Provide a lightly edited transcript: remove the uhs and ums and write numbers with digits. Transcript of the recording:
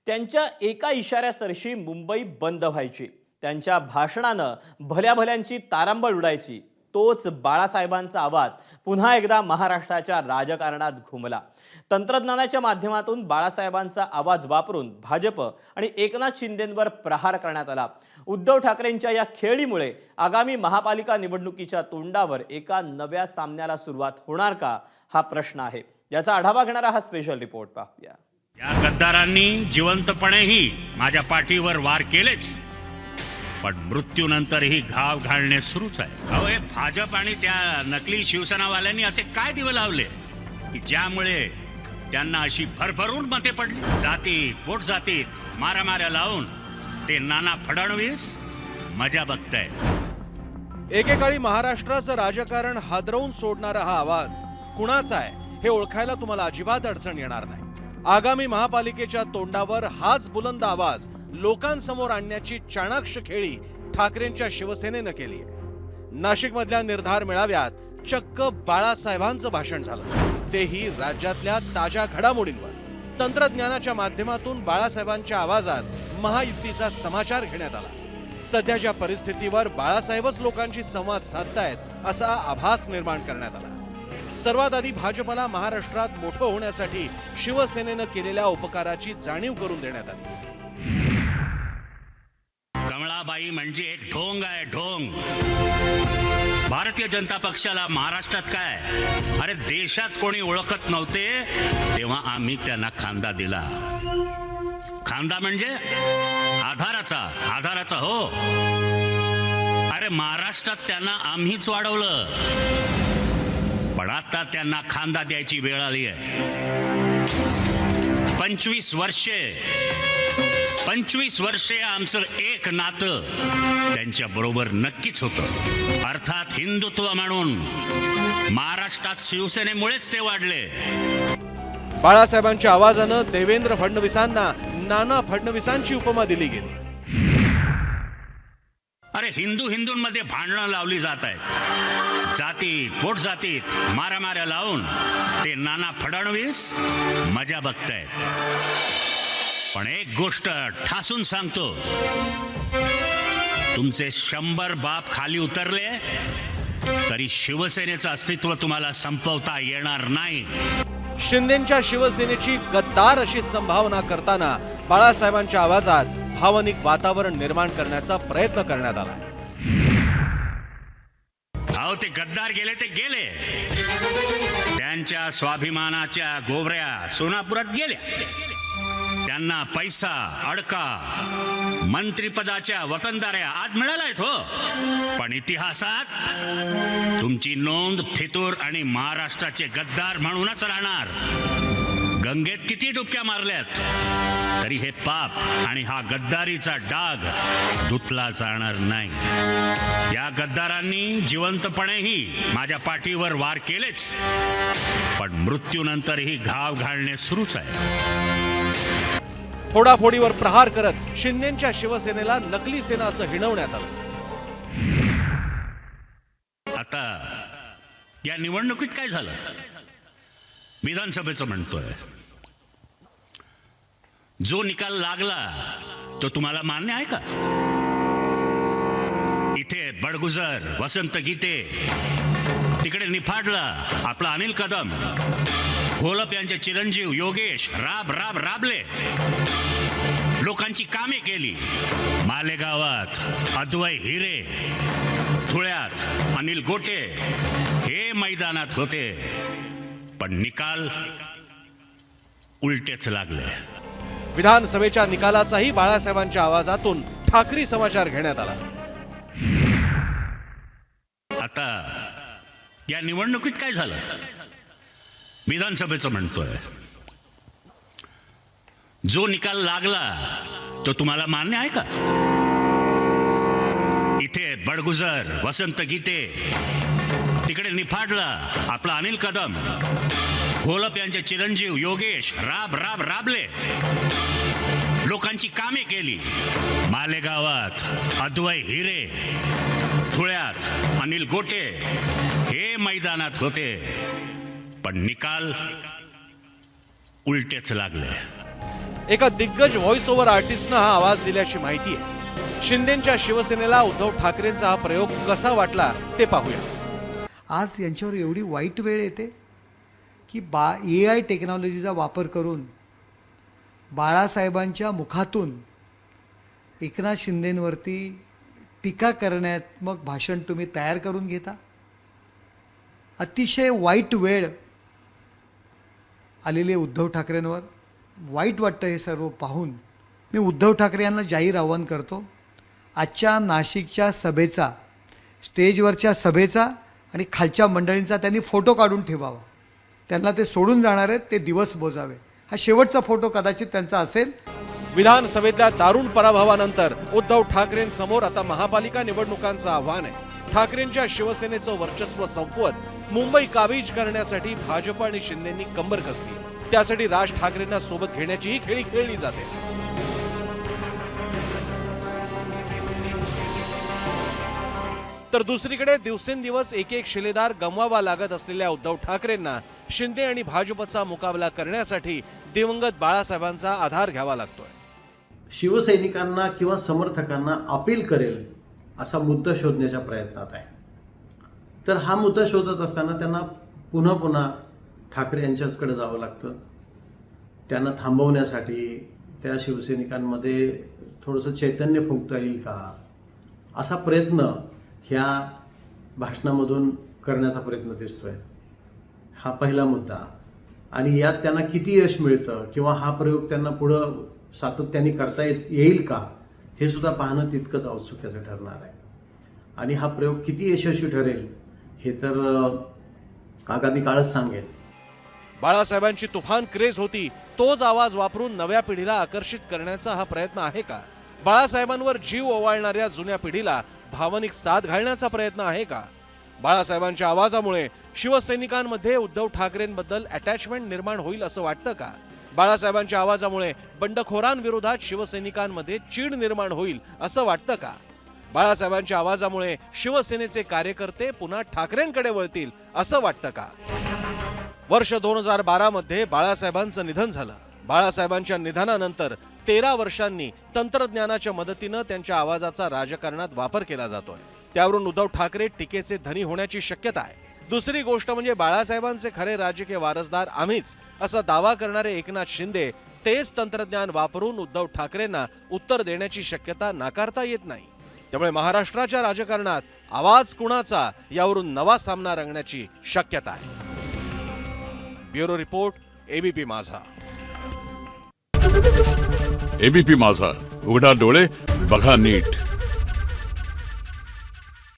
त्यांच्या एका इशाऱ्यासरशी मुंबई बंद व्हायची. त्यांच्या भाषणानं भल्या भल्यांची तारांबळ उडायची. तोच बाळासाहेबांचा आवाज पुन्हा एकदा महाराष्ट्राच्या राजकारणात घुमला. तंत्रज्ञानाच्या माध्यमातून बाळासाहेबांचा आवाज वापरून भाजप आणि एकनाथ शिंदेंवर प्रहार करण्यात आला. उद्धव ठाकरेंच्या या खेळीमुळे आगामी महापालिका निवडणुकीच्या तोंडावर एका नव्या सामन्याला सुरुवात होणार का, हा प्रश्न आहे. याचा आढावा घेणारा हा स्पेशल रिपोर्ट पाहूया. या गद्दारांनी जिवंतपणेही माझ्या पाठीवर वार केलेच, पण मृत्यूनंतरही घाव घालणे सुरूच आहे. अहो, हे भाजप आणि त्या नकली शिवसेनावाल्यांनी असे काय दिवे लावले की ज्यामुळे त्यांना अशी भरभरून मते पडली. जातीत पोट जातीत मारामाऱ्या लावून ते नाना फडणवीस मजा बघताय. एकेकाळी महाराष्ट्राचं राजकारण हादरवून सोडणारा हा आवाज कुणाचा आहे हे ओळखायला तुम्हाला अजिबात अडचण येणार नाही. आगामी महापालिकेच्या तोंडावर हाच बुलंद आवाज लोकांसमोर आणण्याची चाणाक्ष खेळी ठाकरेंच्या शिवसेनेनं केली आहे. नाशिकमधल्या निर्धार मेळाव्यात चक्क बाळासाहेबांचं भाषण झालं, तेही राज्यातल्या ताज्या घडामोडींवर. तंत्रज्ञानाच्या माध्यमातून बाळासाहेबांच्या आवाजात महायुतीचा समाचार घेण्यात आला. सध्याच्या परिस्थितीवर बाळासाहेबच लोकांशी संवाद साधतायत असा आभास निर्माण करण्यात आला. सर्वात आधी भाजपला महाराष्ट्रात मोठं होण्यासाठी शिवसेनेनं केलेल्या उपकाराची जाणीव करून देण्यात आली. कमळाबाई म्हणजे एक ढोंग आहे, ढोंग. भारतीय जनता पक्षाला महाराष्ट्रात काय, अरे देशात कोणी ओळखत नव्हते तेव्हा आम्ही त्यांना खांदा दिला. खांदा म्हणजे आधाराचा हो. अरे महाराष्ट्रात त्यांना आम्हीच वाढवलं, पण आता त्यांना खांदा द्यायची वेळ आली आहे. 25 वर्षे आमचं एक नातं त्यांच्या बरोबर नक्कीच होतं. अर्थात हिंदुत्व म्हणून महाराष्ट्रात शिवसेनेमुळेच ते वाढले. बाळासाहेबांच्या आवाजानं देवेंद्र फडणवीसांना नाना फडणवीसांची उपमा दिली गेली. अरे हिंदूंमध्ये भांडणं लावली जात आहेत. जातीत पोट जातीत मारामाऱ्या लावून ते नाना फडणवीस मजा बघतायत. पण एक गोष्ट ठासून सांगतो, तुमचे 100 बाप खाली उतरले तरी शिवसेनेचं अस्तित्व तुम्हाला संपवता येणार नाही. शिंदेच्या शिवसेनेची गद्दार अशी संभावना करताना बाळासाहेबांच्या आवाजात भावनिक वातावरण निर्माण करण्याचा प्रयत्न करण्यात आला. अहो, ते गद्दार गेले ते गेले. त्यांच्या स्वाभिमानाच्या गोवऱ्या सोनापुरात गेल्या. त्यांना पैसा, अडका, मंत्रिपदाच्या वतनदाऱ्या आज मिळाल्यात हो. पण इतिहासात तुमची नोंद फितूर आणि महाराष्ट्राचे गद्दार म्हणूनच राहणार. गंगेत किती डुबक्या मारल्यात तरी हे पाप आणि हा गद्दारीचा डाग धुतला जाणार नाही. या गद्दारांनी जिवंतपणेही माझ्या पाठीवर वार केलेच, पण मृत्यूनंतरही घाव घालणे सुरूच आहे. फोडाफोडीवर प्रहार करत शिंदेच्या शिवसेनेला नकली सेना असं हिणवण्यात आलं. आता या निवडणुकीत काय झालं, विधानसभेचं म्हणतोय. जो निकाल लागला तो तुम्हाला मान्य आहे का? इथे बडगुजर, वसंत गीते, तिकडे निफाडला आपला अनिल कदम, घोलप यांचे चिरंजीव योगेश राबले. लोकांची कामे केली. मालेगावात अद्वै हिरे, धुळ्यात अनिल गोटे हे मैदानात होते, पण निकाल उलटेच लागले. विधानसभेच्या निकालाचाही बाळासाहेबांच्या आवाजातून ठाकरी समाचार घेण्यात आला. आता या निवडणुकीत काय झालं, विधानसभेचं म्हणतोय. जो निकाल लागला तो तुम्हाला मान्य आहे का? इथे बडगुजर, वसंत गीते, तिकडे निफाडला आपला अनिल कदम, घोलप यांचे चिरंजीव योगेश राबले. लोकांची कामे केली. मालेगावात अद्वै हिरे, धुळ्यात अनिल गोटे हे मैदानात होते, पण निकाल उलटेच लागले. एका दिग्गज व्हॉइस ओव्हर आर्टिस्टनं हा आवाज दिल्याची माहिती आहे. शिंदेच्या शिवसेनेला उद्धव ठाकरेंचा हा प्रयोग कसा वाटला ते पाहूया. आज यांच्यावर एवढी वाईट वेळ येते की AI टेक्नॉलॉजीचा वापर करून बाळासाहेबांच्या मुखातून एकनाथ शिंदेंवरती टीका करण्यात्मक भाषण तुम्ही तयार करून घेता. अतिशय वाईट वेळ आलेले उद्धव ठाकरेंवर. वाईट वाटतं हे सर्व पाहून. मी उद्धव ठाकरे यांना जाहीर आवाहन करतो, आजच्या नाशिकच्या सभेचा, स्टेजवरच्या सभेचा आणि खालच्या मंडळींचा त्यांनी फोटो काढून ठेवावा. त्यांना ते सोडून जाणार आहेत ते दिवस मोजावे. हा शेवटचा फोटो कदाचित त्यांचा असेल. विधानसभेतल्या दारुण पराभवानंतर उद्धव ठाकरेंसमोर आता महापालिका निवडणुकांचं आव्हान आहे. ठाकरेंच्या शिवसेनेचं वर्चस्व संपवत मुंबई काबीज करण्यासाठी भाजप आणि शिंदेंनी कंबर कसली. त्यासाठी राज ठाकरेंना सोबत घेण्याचीही खेळी खेळली जाते. तर दुसरीकडे दिवसेंदिवस एक एक शिलेदार गमवावा लागत असलेल्या उद्धव ठाकरेंना शिंदे आणि भाजपचा मुकाबला करण्यासाठी दिवंगत बाळासाहेबांचा आधार घ्यावा लागतोय. शिवसैनिकांना किंवा समर्थकांना अपील करेल असा मुद्दा शोधण्याच्या प्रयत्नात आहे. तर हा मुद्दा शोधत असताना त्यांना पुन्हा पुन्हा ठाकरे यांच्याचकडे जावं लागतं. त्यांना थांबवण्यासाठी त्या शिवसैनिकांमध्ये थोडंसं चैतन्य फुंकता येईल का असा प्रयत्न ह्या भाषणामधून करण्याचा प्रयत्न दिसतोय. हा पहिला मुद्दा. आणि यात त्यांना किती यश मिळतं किंवा हा प्रयोग त्यांना पुढं सातत्याने करता येईल का हे सुद्धा पाहणं तितकंच औत्सुक्याचं ठरणार आहे. आणि हा प्रयोग किती यशस्वी ठरेल हे तर आगामी काळच सांगेल. बाळासाहेबांची तुफान क्रेज होती, तोच आवाज वापरून नव्या पिढीला आकर्षित करण्याचा हा प्रयत्न आहे का? बाळासाहेबांवर जीव ओवाळणाऱ्या जुन्या पिढीला भावनिक साथ घालण्याचा प्रयत्न आहे का? बाळासाहेबांच्या आवाजामुळे शिवसैनिकांमध्ये उद्धव ठाकरेंबद्दल अटॅचमेंट निर्माण होईल असं वाटतं का? बाळासाहेबांच्या आवाजामुळे बंडखोरांविरोधात शिवसैनिकांमध्ये चीड निर्माण होईल असं वाटतं का? बाळासाहेबांच्या आवाजामुळे शिवसेनेचे कार्यकर्ते पुन्हा ठाकरेंकडे वळतील असं वाटतं का? वर्ष 2012 मध्ये बाळासाहेबांचं निधन झालं. बाळासाहेबांच्या निधनानंतर 13 वर्षांनी तंत्रज्ञानाच्या मदतीनं त्यांच्या आवाजाचा राजकारणात वापर केला जातोय. त्यावरून उद्धव ठाकरे टीकेचे धनी होण्याची शक्यता आहे. दुसरी गोष्ट म्हणजे बाळासाहेबांचे खरे राजकीय वारसदार आम्हीच असा दावा करणारे एकनाथ शिंदे तेच तंत्रज्ञान वापरून उद्धव ठाकरेंना उत्तर देण्याची शक्यता नाकारता येत नाही. त्यामुळे महाराष्ट्राच्या राजकारणात आवाज कुणाचा यावरून नवा सामना रंगण्याची शक्यता आहे. ब्युरो रिपोर्ट, एबीपी माझा. एबीपी माझा, उघडा डोळे बघा नीट.